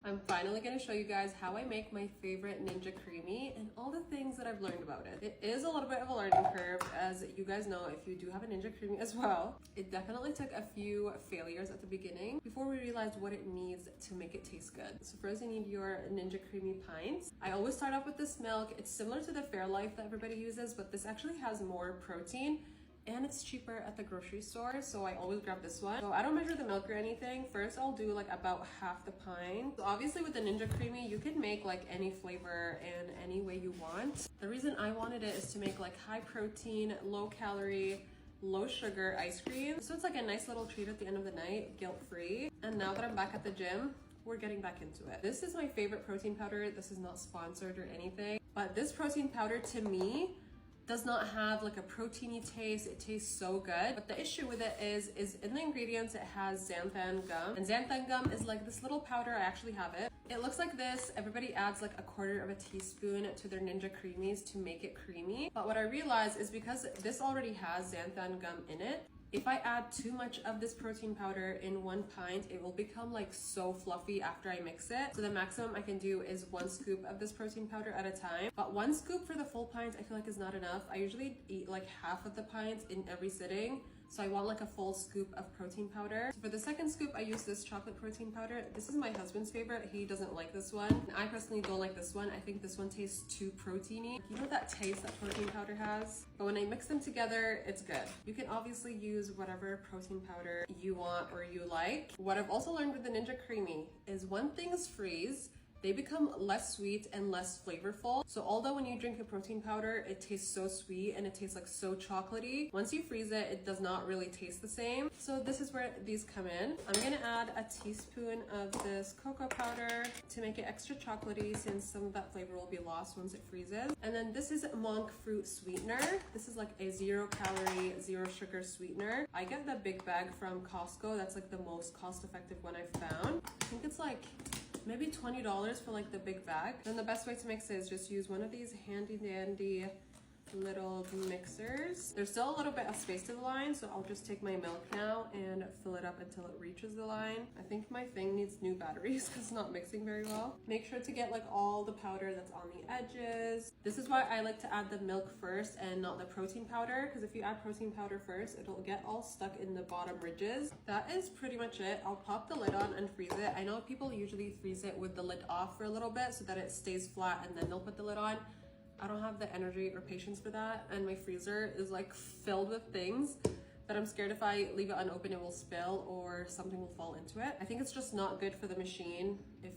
I'm finally going to show you guys how I make my favorite Ninja Creamy and all the things that I've learned about it. It is a little bit of a learning curve, as you guys know if you do have a Ninja Creamy as well. It definitely took a few failures at the beginning before we realized what it needs to make it taste good. So first you need your Ninja Creamy pints. I always start off with this milk. It's similar to the Fairlife that everybody uses, but this actually has more protein. And it's cheaper at the grocery store, so I always grab this one. So I don't measure the milk or anything. First, I'll do like about half the pint. So obviously with the Ninja Creamy, you can make like any flavor and any way you want. The reason I wanted it is to make like high protein, low calorie, low sugar ice cream. So it's like a nice little treat at the end of the night, guilt-free. And now that I'm back at the gym, we're getting back into it. This is my favorite protein powder. This is not sponsored or anything, but this protein powder to me does not have like a proteiny taste. It tastes so good. But the issue with it is in the ingredients, it has xanthan gum. And xanthan gum is like this little powder. I actually have it. It looks like this. Everybody adds like 1/4 teaspoon to their Ninja Creamies to make it creamy. But what I realized is because this already has xanthan gum in it, if I add too much of this protein powder in 1 pint, it will become like so fluffy after I mix it. So the maximum I can do is 1 scoop of this protein powder at a time. But 1 scoop for the full pint, I feel like is not enough. I usually eat like half of the pint in every sitting. So I want like a full scoop of protein powder. So for the second scoop, I use this chocolate protein powder. This is my husband's favorite. He doesn't like this one. And I personally don't like this one. I think this one tastes too proteiny. You know that taste that protein powder has? But when I mix them together, it's good. You can obviously use whatever protein powder you want or you like. What I've also learned with the Ninja Creamy is when things freeze, they become less sweet and less flavorful. So although when you drink a protein powder, it tastes so sweet and it tastes like so chocolatey, once you freeze it, it does not really taste the same. So this is where these come in. I'm gonna add a teaspoon of this cocoa powder to make it extra chocolatey, since some of that flavor will be lost once it freezes. And then this is monk fruit sweetener. This is like a 0 calorie, 0 sugar sweetener. I get the big bag from Costco. That's like the most cost-effective one I've found. I think it's like maybe $20 for like the big bag. Then the best way to mix it is just use one of these handy dandy little mixers. There's still a little bit of space to the line, so I'll just take my milk now and fill it up until it reaches the line. I think my thing needs new batteries because it's not mixing very well. Make sure to get like all the powder that's on the edges. This is why I like to add the milk first and not the protein powder, because if you add protein powder first, it'll get all stuck in the bottom ridges. That is pretty much it. I'll pop the lid on and freeze it. I know people usually freeze it with the lid off for a little bit so that it stays flat and then they'll put the lid on. I don't have the energy or patience for that, and my freezer is like filled with things that I'm scared if I leave it unopened it will spill or something will fall into it. I think it's just not good for the machine if